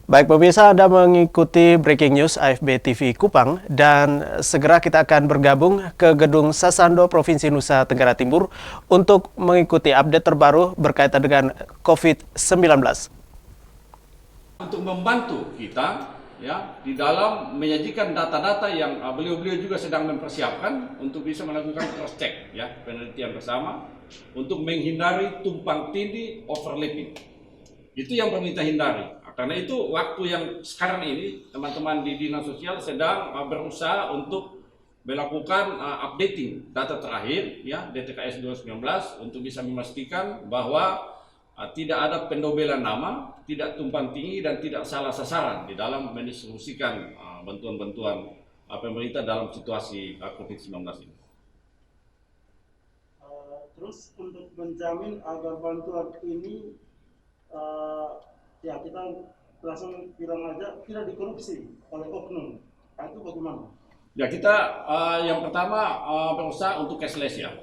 Baik pemirsa, Anda mengikuti Breaking News AFB TV Kupang dan segera kita akan bergabung ke Gedung Sasando Provinsi Nusa Tenggara Timur untuk mengikuti update terbaru berkaitan dengan COVID-19. Untuk membantu kita ya di dalam menyajikan data-data yang beliau-beliau juga sedang mempersiapkan untuk bisa melakukan cross check ya, penelitian bersama untuk menghindari tumpang tindih overlapping. Itu yang perlu kita hindari. Karena itu waktu yang sekarang ini teman-teman di Dinas Sosial sedang berusaha untuk melakukan updating data terakhir ya DTKS 2019 untuk bisa memastikan bahwa tidak ada pendobelan nama, tidak tumpang tindih dan tidak salah sasaran di dalam mendistribusikan bantuan-bantuan pemerintah dalam situasi COVID-19 ini. Terus untuk menjamin agar bantuan ini ya kita langsung bilang aja tidak dikorupsi oleh oknum, itu bagaimana? Ya kita yang pertama berusaha untuk cashless ya.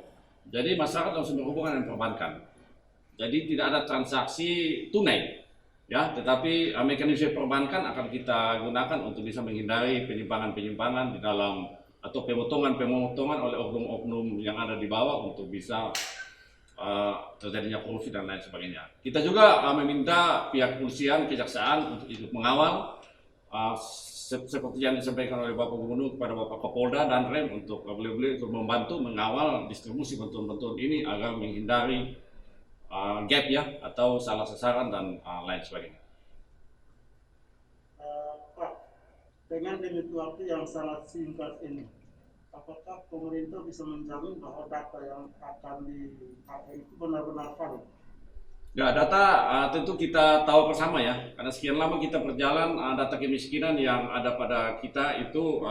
Jadi masyarakat langsung berhubungan dengan perbankan. Jadi tidak ada transaksi tunai ya, tetapi mekanisme perbankan akan kita gunakan untuk bisa menghindari penyimpangan-penyimpangan di dalam atau pemotongan oleh oknum-oknum yang ada di bawah untuk bisa terjadinya korupsi dan lain sebagainya. Kita juga meminta pihak kepolisian, kejaksaan untuk ikut mengawal seperti yang disampaikan oleh Bapak Gubernur kepada Bapak Kapolda dan Rem untuk beliau-beliau untuk membantu mengawal distribusi bantuan-bantuan ini agar menghindari gap ya atau salah sasaran dan lain sebagainya. Pak, dengan limit waktu yang sangat singkat ini, apakah pemerintah bisa menjamin bahwa data yang akan dipakai itu benar-benar valid? Ya, data tentu kita tahu bersama ya, karena sekian lama kita berjalan, data kemiskinan yang ada pada kita itu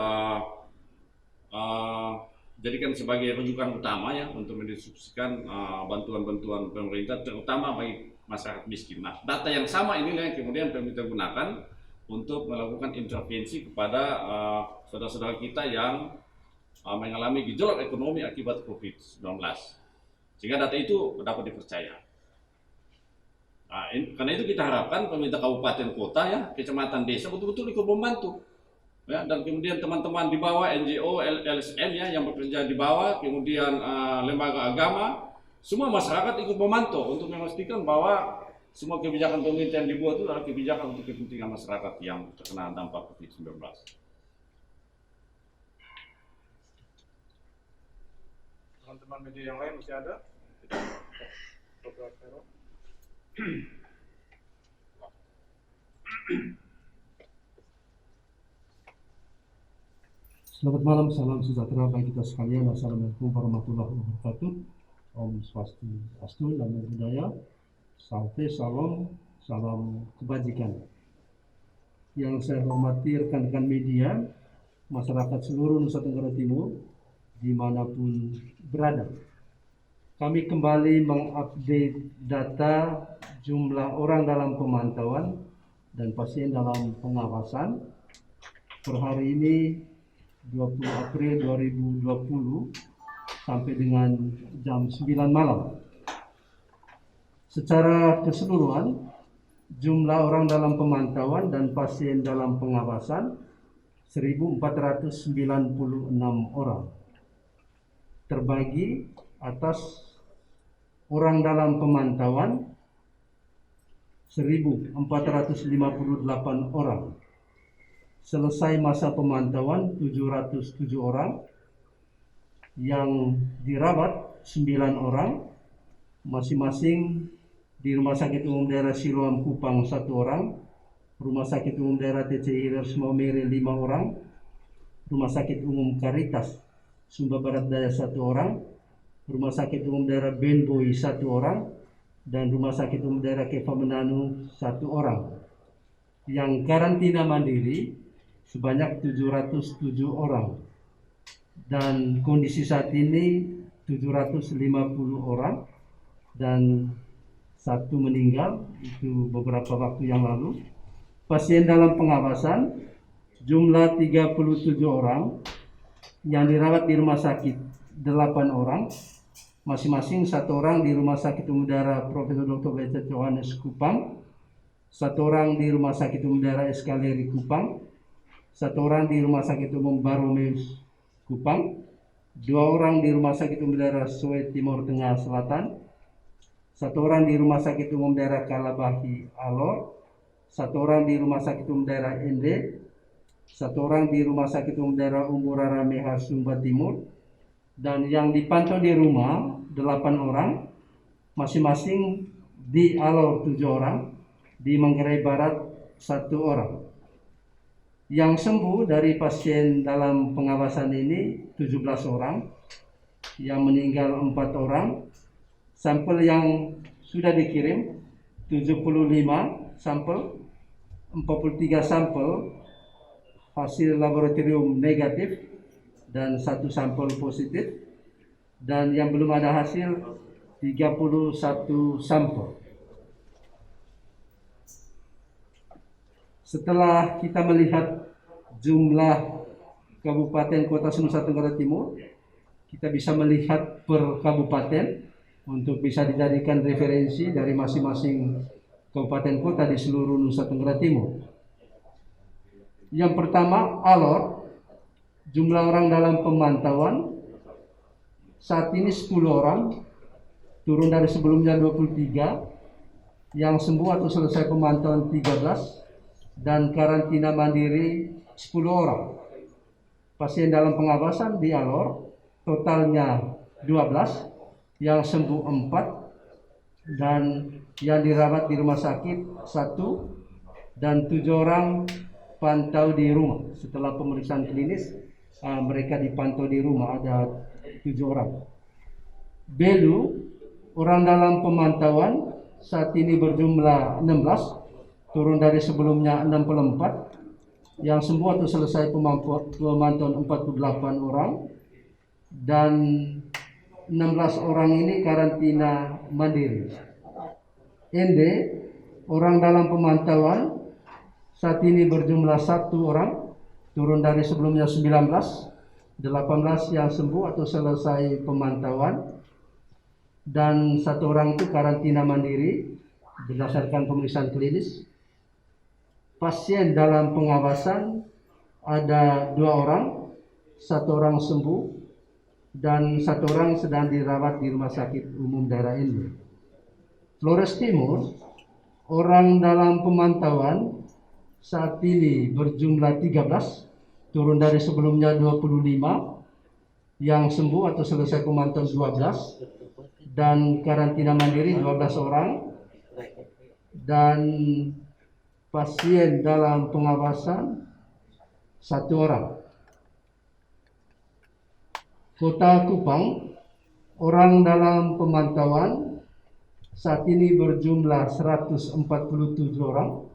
jadikan sebagai rujukan utama ya untuk mendistribusikan bantuan-bantuan pemerintah, terutama bagi masyarakat miskin. Nah, data yang sama inilah yang kemudian pemerintah gunakan untuk melakukan intervensi kepada saudara-saudara kita yang mengalami gejolak ekonomi akibat COVID-19, sehingga data itu dapat dipercaya. Nah, karena itu kita harapkan pemerintah kabupaten, kota, ya, kecamatan, desa betul-betul ikut membantu, ya, dan kemudian teman-teman di bawah NGO, LSM ya yang bekerja di bawah, kemudian lembaga agama, semua masyarakat ikut memantau untuk memastikan bahwa semua kebijakan pemerintah yang dibuat itu adalah kebijakan untuk kepentingan masyarakat yang terkena dampak COVID-19. Teman-teman media yang lain masih ada? Selamat malam, salam sejahtera bagi kita sekalian. Assalamualaikum warahmatullahi wabarakatuh. Om Swastiastu, Namo Buddhaya, Salte, salam kebajikan. Yang saya hormati rekan-rekan media, masyarakat seluruh Nusa Tenggara Timur, dimanapun berada. Kami kembali mengupdate data jumlah orang dalam pemantauan dan pasien dalam pengawasan per hari ini 20 April 2020 sampai dengan jam 9 malam. Secara keseluruhan, jumlah orang dalam pemantauan dan pasien dalam pengawasan 1.496 orang. Terbagi atas orang dalam pemantauan 1.458 orang. Selesai masa pemantauan 707 orang, yang dirawat 9 orang, masing-masing di Rumah Sakit Umum Daerah Siloam Kupang 1 orang, Rumah Sakit Umum Daerah TCI Hilir Maumere 5 orang, Rumah Sakit Umum Karitas Sumba Barat Daya 1 orang, Rumah Sakit Umum Daerah Benboy 1 orang, dan Rumah Sakit Umum Daerah Keva Menanu 1 orang. Yang karantina mandiri sebanyak 707 orang. Dan kondisi saat ini 750 orang dan 1 meninggal itu beberapa waktu yang lalu. Pasien dalam pengawasan jumlah 37 orang, yang dirawat di rumah sakit 8 orang, masing-masing 1 orang di Rumah Sakit Umum Daerah Profesor Dr. Becet Johannes Kupang, 1 orang di Rumah Sakit Umum Daerah Eskaleri Kupang, 1 orang di Rumah Sakit Umum Baromeus Kupang, 2 orang di Rumah Sakit Umum Daerah Soe Timur Tengah Selatan, 1 orang di Rumah Sakit Umum Daerah Kalabahi Alor, 1 orang di Rumah Sakit Umum Daerah Ende, 1 orang di Rumah Sakit Umum Daerah Umburara Meha Sumba Timur, dan yang dipantau di rumah 8 orang, masing-masing di Alor 7 orang, di Manggarai Barat 1 orang. Yang sembuh dari pasien dalam pengawasan ini 17 orang, yang meninggal 4 orang, sampel yang sudah dikirim 75 sampel, 43 sampel hasil laboratorium negatif dan 1 sampel positif, dan yang belum ada hasil 31 sampel. Setelah kita melihat jumlah kabupaten kota Nusa Tenggara Timur, kita bisa melihat per kabupaten untuk bisa dijadikan referensi dari masing-masing kabupaten kota di seluruh Nusa Tenggara Timur. Yang pertama, Alor, jumlah orang dalam pemantauan saat ini 10 orang, turun dari sebelumnya 23, yang sembuh atau selesai pemantauan 13, dan karantina mandiri 10 orang. Pasien dalam pengawasan di Alor totalnya 12, yang sembuh 4, dan yang dirawat di rumah sakit 1, dan 7 orang pantau di rumah. Setelah pemeriksaan klinis, mereka dipantau di rumah, ada 7 orang. Belu, orang dalam pemantauan saat ini berjumlah 16, turun dari sebelumnya 64, yang sembuh atau selesai pemantauan 48 orang, dan 16 orang ini karantina mandiri. Ende, orang dalam pemantauan saat ini berjumlah 1 orang, turun dari sebelumnya 19, 18 yang sembuh atau selesai pemantauan, dan 1 orang itu karantina mandiri berdasarkan pemeriksaan klinis. Pasien dalam pengawasan ada 2 orang, 1 orang sembuh, dan 1 orang sedang dirawat di Rumah Sakit Umum Daerah Ende. Flores Timur, orang dalam pemantauan saat ini berjumlah 13, turun dari sebelumnya 25, yang sembuh atau selesai pemantauan 12, dan karantina mandiri 12 orang, dan pasien dalam pengawasan 1 orang. Kota Kupang, orang dalam pemantauan saat ini berjumlah 147 orang,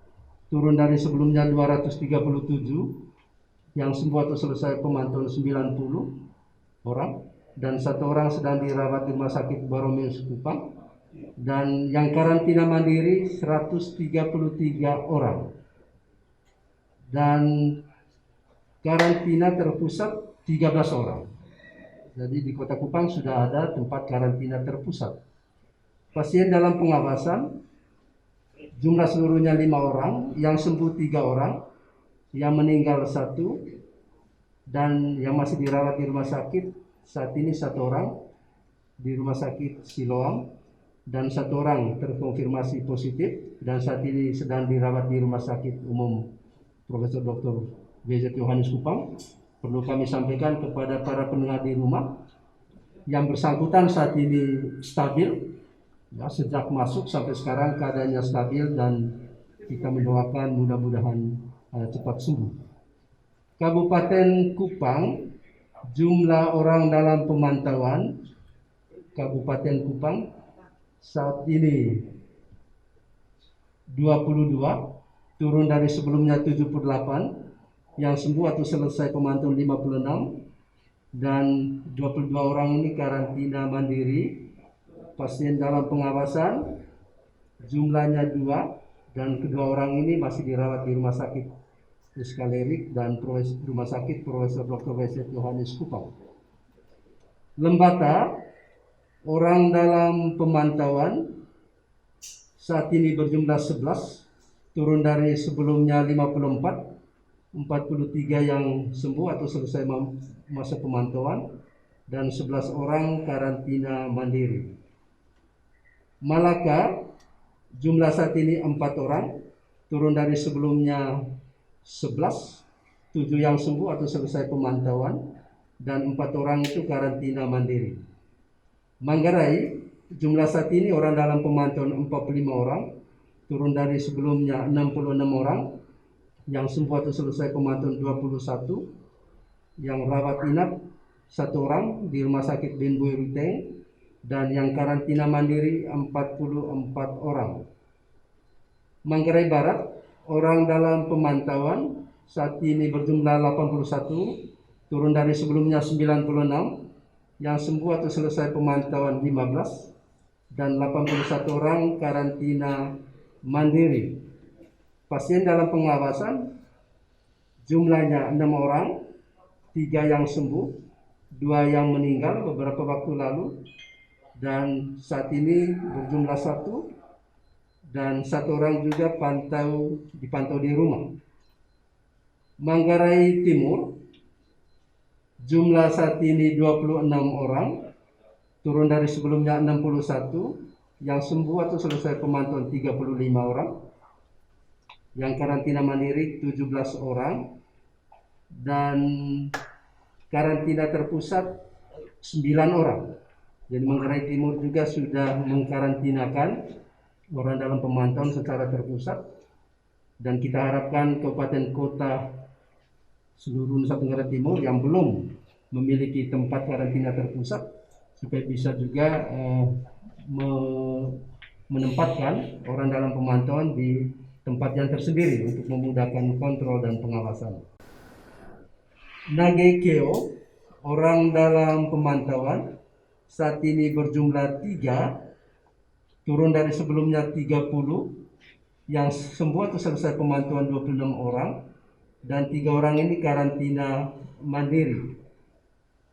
turun dari sebelumnya 237, yang sembuh atau selesai pemantauan 90 orang, dan 1 orang sedang dirawat di Rumah Sakit Baromeus Kupang, dan yang karantina mandiri 133 orang, dan karantina terpusat 13 orang. Jadi di Kota Kupang sudah ada tempat karantina terpusat. Pasien dalam pengawasan jumlah seluruhnya 5 orang, yang sembuh 3 orang, yang meninggal 1, dan yang masih dirawat di rumah sakit saat ini 1 orang di Rumah Sakit Siloam, dan 1 orang terkonfirmasi positif dan saat ini sedang dirawat di Rumah Sakit Umum Profesor Dr. W.Z. Yohanes Kupang. Perlu kami sampaikan kepada para pendengar di rumah, yang bersangkutan saat ini stabil, ya, sejak masuk sampai sekarang keadaannya stabil, dan kita mendoakan mudah-mudahan cepat sembuh. Kabupaten Kupang, jumlah orang dalam pemantauan Kabupaten Kupang saat ini 22, turun dari sebelumnya 78, yang sembuh atau selesai pemantauan 56, dan 22 orang ini karantina mandiri. Pasien dalam pengawasan jumlahnya 2, dan kedua orang ini masih dirawat di Rumah Sakit Eskaleri dan Rumah Sakit Profesor Dr. W.Z. Yohanes Kupang. Lembata, orang dalam pemantauan saat ini berjumlah 11, turun dari sebelumnya 54, 43 yang sembuh atau selesai masa pemantauan, dan 11 orang karantina mandiri. Malaka, jumlah saat ini 4 orang, turun dari sebelumnya 11, 7 yang sembuh atau selesai pemantauan, dan 4 orang itu karantina mandiri. Manggarai, jumlah saat ini orang dalam pemantauan 45 orang, turun dari sebelumnya 66 orang, yang sembuh atau selesai pemantauan 21, yang rawat inap 1 orang di Rumah Sakit Ben Boy Ruteng, dan yang karantina mandiri 44 orang. Manggarai Barat, orang dalam pemantauan saat ini berjumlah 81, turun dari sebelumnya 96, yang sembuh atau selesai pemantauan 15, dan 81 orang karantina mandiri. Pasien dalam pengawasan jumlahnya 6 orang, 3 yang sembuh, 2 yang meninggal beberapa waktu lalu, dan saat ini berjumlah 1, dan 1 orang juga dipantau di rumah. Manggarai Timur, jumlah saat ini 26 orang, turun dari sebelumnya 61, yang sembuh atau selesai pemantauan 35 orang, yang karantina mandiri 17 orang, dan karantina terpusat 9 orang. Jadi Manggarai Timur juga sudah mengkarantinakan orang dalam pemantauan secara terpusat, dan kita harapkan kabupaten kota seluruh Nusa Tenggara Timur yang belum memiliki tempat karantina terpusat supaya bisa juga menempatkan orang dalam pemantauan di tempat yang tersendiri untuk memudahkan kontrol dan pengawasan. Nagekeo, orang dalam pemantauan saat ini berjumlah 3, turun dari sebelumnya 30, yang sembuh atau selesai pemantauan 26 orang, dan 3 orang ini karantina mandiri,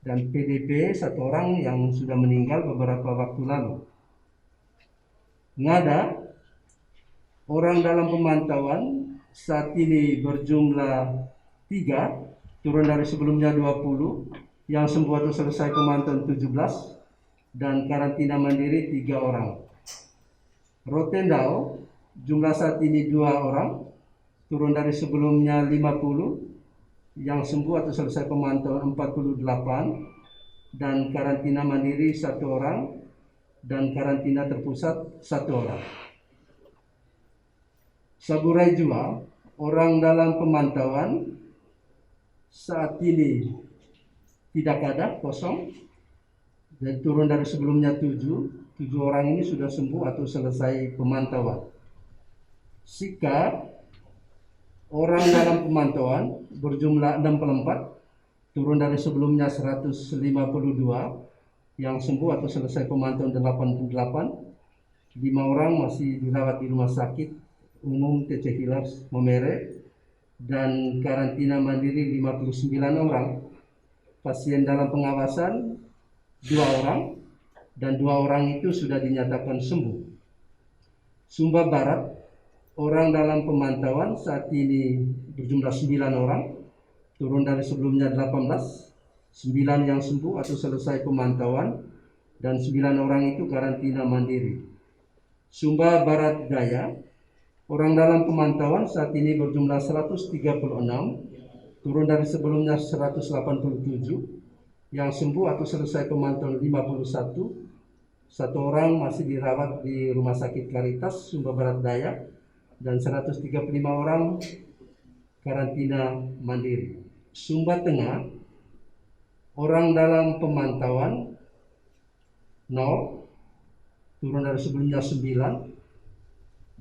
dan PDP 1 orang yang sudah meninggal beberapa waktu lalu. Ngada, orang dalam pemantauan saat ini berjumlah 3, turun dari sebelumnya 20, yang sembuh atau selesai pemantauan 17, dan karantina mandiri 3 orang. Rotendao, jumlah saat ini 2 orang, turun dari sebelumnya 50, yang sembuh atau selesai pemantauan 48, dan karantina mandiri 1 orang, dan karantina terpusat 1 orang. Saburai Jua, orang dalam pemantauan saat ini tidak ada, kosong, dan turun dari sebelumnya 7 orang ini sudah sembuh atau selesai pemantauan. Sika, orang dalam pemantauan berjumlah 64, turun dari sebelumnya 152, yang sembuh atau selesai pemantauan 88, 5 orang masih dirawat di Rumah Sakit Umum TC Hilars Momere, dan karantina mandiri 59 orang. Pasien dalam pengawasan 2 orang, dan 2 orang itu sudah dinyatakan sembuh. Sumba Barat, orang dalam pemantauan saat ini berjumlah 9 orang, turun dari sebelumnya 18, 9 yang sembuh atau selesai pemantauan, dan 9 orang itu karantina mandiri. Sumba Barat Daya, orang dalam pemantauan saat ini berjumlah 136, turun dari sebelumnya 187, yang sembuh atau selesai pemantauan 51, 1 orang masih dirawat di Rumah Sakit Karitas Sumba Barat Daya, dan 135 orang karantina mandiri. Sumba Tengah, orang dalam pemantauan 0, turun dari sebelumnya 9,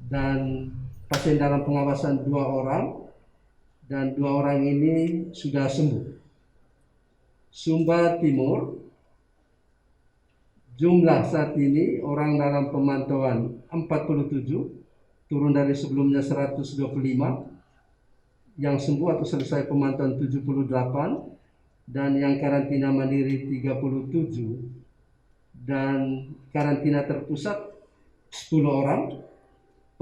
dan pasien dalam pengawasan 2 orang, dan 2 orang ini sudah sembuh. Sumba Timur, jumlah saat ini orang dalam pemantauan 47, turun dari sebelumnya 125, yang sembuh atau selesai pemantauan 78, dan yang karantina mandiri 37, dan karantina terpusat 10 orang.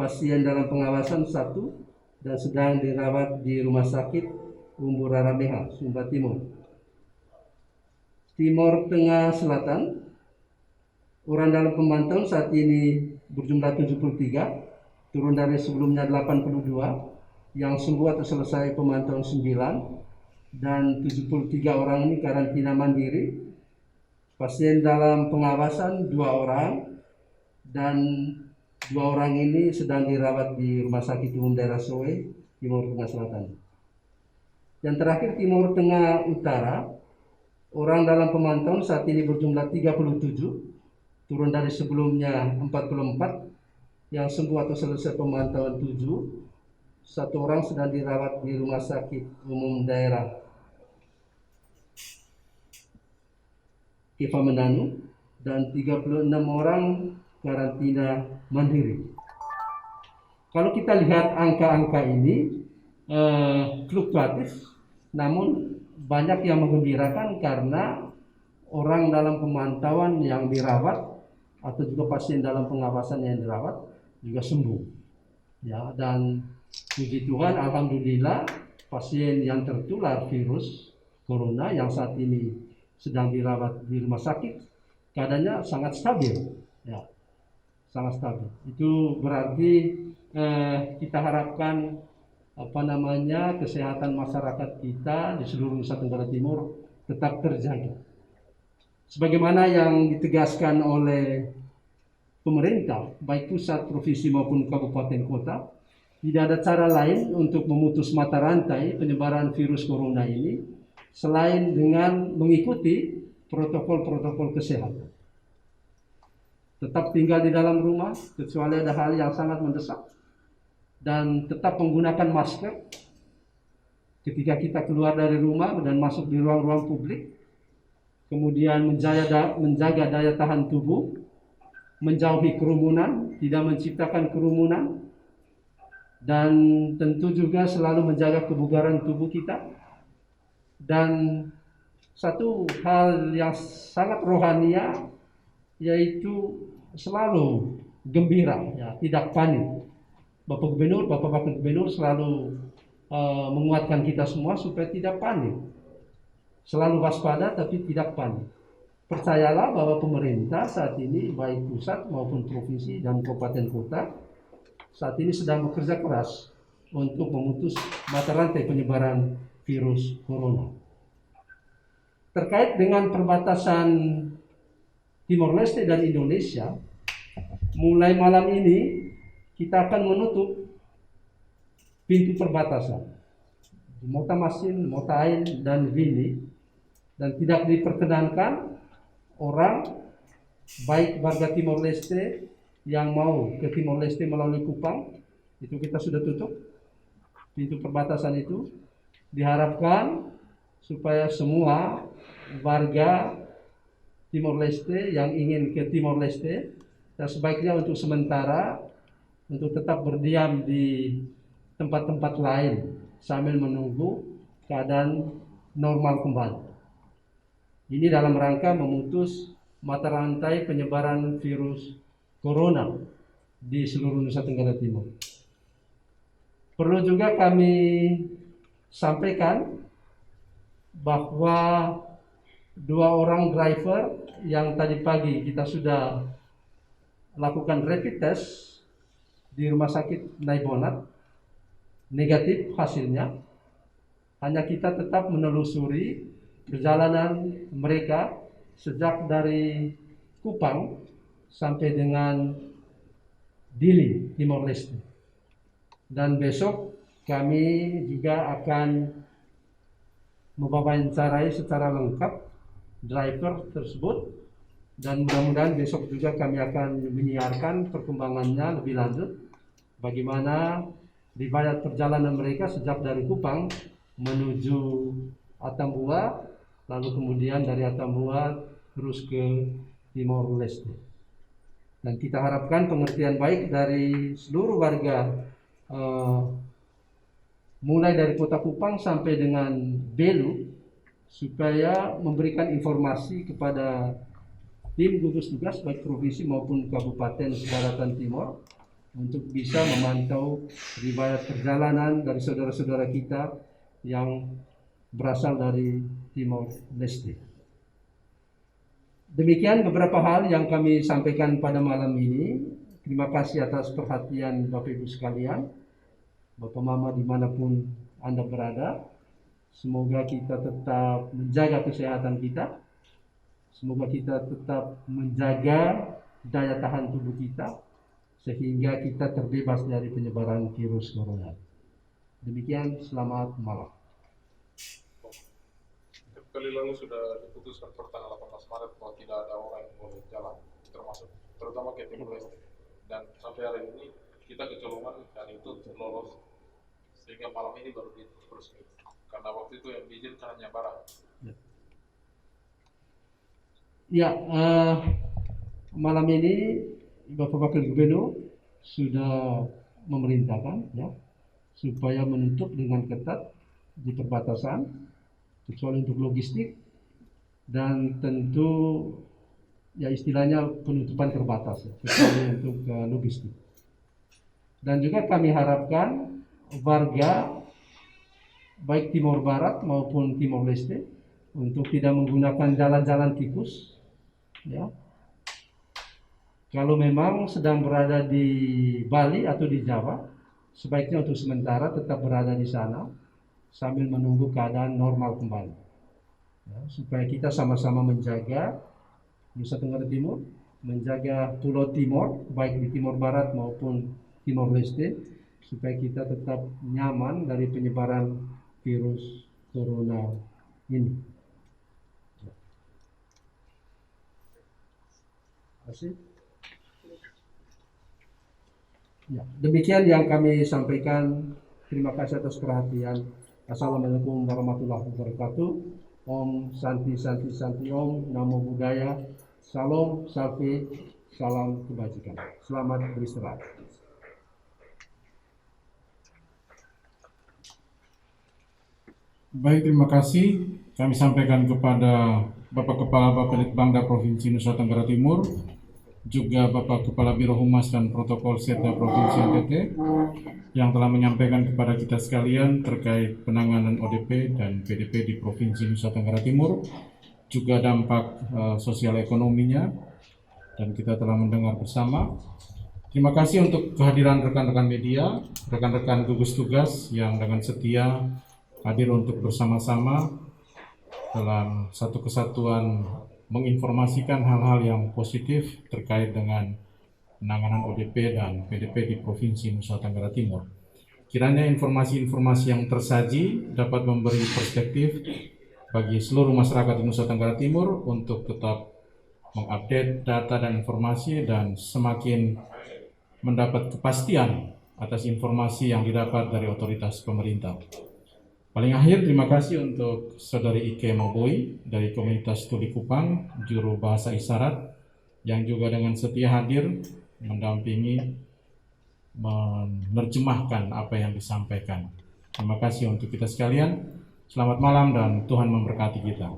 pasien dalam pengawasan 1 dan sedang dirawat di Rumah Sakit Umbu Rarameha, Sumba Timur. Timur Tengah Selatan, orang dalam pemantauan saat ini berjumlah 73, turun dari sebelumnya 82, yang sembuh atau selesai pemantauan 9, dan 73 orang ini karantina mandiri. Pasien dalam pengawasan 2 orang, dan 2 orang ini sedang dirawat di Rumah Sakit Umum Daerah Soe, Timur Tengah Selatan. Yang terakhir Timur Tengah Utara, orang dalam pemantauan saat ini berjumlah 37, turun dari sebelumnya 44, yang sembuh atau selesai pemantauan 7, 1 orang sedang dirawat di Rumah Sakit Umum Daerah Keva Menanu, dan 36 orang karantina mandiri. Kalau kita lihat angka-angka ini fluktuatif, namun banyak yang menggembirakan karena orang dalam pemantauan yang dirawat atau juga pasien dalam pengawasan yang dirawat juga sembuh. Ya, dan puji Tuhan, alhamdulillah pasien yang tertular virus corona yang saat ini sedang dirawat di rumah sakit keadaannya sangat stabil. Ya, sangat stabil. Itu berarti kita harapkan kesehatan masyarakat kita di seluruh Nusa Tenggara Timur tetap terjaga. Sebagaimana yang ditegaskan oleh pemerintah, baik pusat, provinsi maupun kabupaten kota, tidak ada cara lain untuk memutus mata rantai penyebaran virus corona ini selain dengan mengikuti protokol-protokol kesehatan. Tetap tinggal di dalam rumah kecuali ada hal yang sangat mendesak, dan tetap menggunakan masker ketika kita keluar dari rumah dan masuk di ruang-ruang publik. Kemudian menjaga daya tahan tubuh, menjauhi kerumunan, tidak menciptakan kerumunan, dan tentu juga selalu menjaga kebugaran tubuh kita. Dan satu hal yang sangat rohania, yaitu selalu gembira, ya, tidak panik. Bapak Gubernur, Bapak Wakil Gubernur selalu menguatkan kita semua supaya tidak panik. Selalu waspada tapi tidak panik. Percayalah bahwa pemerintah saat ini, baik pusat maupun provinsi dan kabupaten kota, saat ini sedang bekerja keras untuk memutus mata rantai penyebaran virus corona. Terkait dengan perbatasan Timor Leste dan Indonesia, mulai malam ini kita akan menutup pintu perbatasan Mota Masin, Mota Ain, dan Vini, dan tidak diperkenankan orang baik warga Timor Leste yang mau ke Timor Leste melalui Kupang, itu kita sudah tutup pintu perbatasan itu. Diharapkan supaya semua warga Timor Leste yang ingin ke Timor Leste, dan sebaiknya untuk sementara untuk tetap berdiam di tempat-tempat lain sambil menunggu keadaan normal kembali. Ini dalam rangka memutus mata rantai penyebaran virus corona di seluruh Nusa Tenggara Timur. Perlu juga kami sampaikan bahwa 2 orang driver yang tadi pagi kita sudah lakukan rapid test di Rumah Sakit Naibonat, negatif hasilnya. Hanya kita tetap menelusuri perjalanan mereka sejak dari Kupang sampai dengan Dili, Timor Leste. Dan besok kami juga akan mewawancarai secara lengkap driver tersebut, dan mudah-mudahan besok juga kami akan menyiarkan perkembangannya lebih lanjut, bagaimana riwayat perjalanan mereka sejak dari Kupang menuju Atambua, lalu kemudian dari Atambua terus ke Timor Leste. Dan kita harapkan pengertian baik dari seluruh warga, mulai dari kota Kupang sampai dengan Belu, supaya memberikan informasi kepada tim gugus tugas baik provinsi maupun kabupaten Selatan Timur untuk bisa memantau riwayat perjalanan dari saudara-saudara kita yang berasal dari Timor Leste. Demikian beberapa hal yang kami sampaikan pada malam ini. Terima kasih atas perhatian Bapak Ibu sekalian, Bapak Mama dimanapun Anda berada. Semoga kita tetap menjaga kesehatan kita. Semoga kita tetap menjaga daya tahan tubuh kita, sehingga kita terbebas dari penyebaran virus corona. Demikian, selamat malam. Kali lalu sudah diputuskan per tanggal 18 Maret bahwa tidak ada orang yang boleh jalan, termasuk terutama ke Timor Leste. Dan sampai hari ini kita kecolongan dan itu lolos, sehingga malam ini baru diresmikan. Karena waktu itu yang diizinkan hanya Barat. Ya, malam ini Bapak Wakil Gubernur sudah memerintahkan ya supaya menutup dengan ketat di perbatasan, kecuali untuk logistik, dan tentu ya istilahnya penutupan terbatas ya, kecuali untuk logistik. Dan juga kami harapkan warga baik Timor Barat maupun Timor Leste untuk tidak menggunakan jalan-jalan tikus ya. Kalau memang sedang berada di Bali atau di Jawa, sebaiknya untuk sementara tetap berada di sana sambil menunggu keadaan normal kembali ya, supaya kita sama-sama menjaga Nusa Tenggara Timur, menjaga Pulau Timor baik di Timor Barat maupun Timor Leste, supaya kita tetap nyaman dari penyebaran virus corona ini. Terima kasih. Ya, demikian yang kami sampaikan. Terima kasih atas perhatian. Assalamualaikum warahmatullahi wabarakatuh. Om Santi Santi Santi Om, Namo Buddhaya, Salam Salve, salam kebajikan. Selamat beristirahat. Baik, terima kasih. Kami sampaikan kepada Bapak Kepala Bapelitbangda Provinsi Nusa Tenggara Timur, juga Bapak Kepala Biro Humas dan Protokol Setda Provinsi NTT, yang telah menyampaikan kepada kita sekalian terkait penanganan ODP dan PDP di Provinsi Nusa Tenggara Timur, juga dampak sosial ekonominya, dan kita telah mendengar bersama. Terima kasih untuk kehadiran rekan-rekan media, rekan-rekan gugus tugas yang dengan setia hadir untuk bersama-sama dalam satu kesatuan menginformasikan hal-hal yang positif terkait dengan penanganan ODP dan PDP di Provinsi Nusa Tenggara Timur. Kiranya informasi-informasi yang tersaji dapat memberi perspektif bagi seluruh masyarakat di Nusa Tenggara Timur untuk tetap mengupdate data dan informasi dan semakin mendapat kepastian atas informasi yang didapat dari otoritas pemerintah. Paling akhir, terima kasih untuk Saudari Ike Moboi dari Komunitas Tuli Kupang, Juru Bahasa Isyarat, yang juga dengan setia hadir mendampingi, menerjemahkan apa yang disampaikan. Terima kasih untuk kita sekalian. Selamat malam dan Tuhan memberkati kita.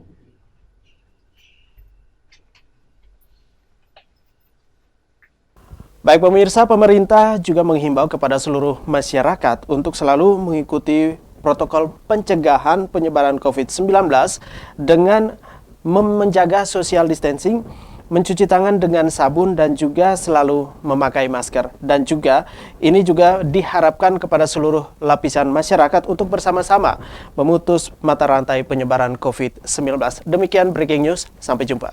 Baik pemirsa, pemerintah juga menghimbau kepada seluruh masyarakat untuk selalu mengikuti protokol pencegahan penyebaran COVID-19 dengan menjaga social distancing, mencuci tangan dengan sabun dan juga selalu memakai masker. Dan juga ini juga diharapkan kepada seluruh lapisan masyarakat untuk bersama-sama memutus mata rantai penyebaran COVID-19. Demikian breaking news, sampai jumpa.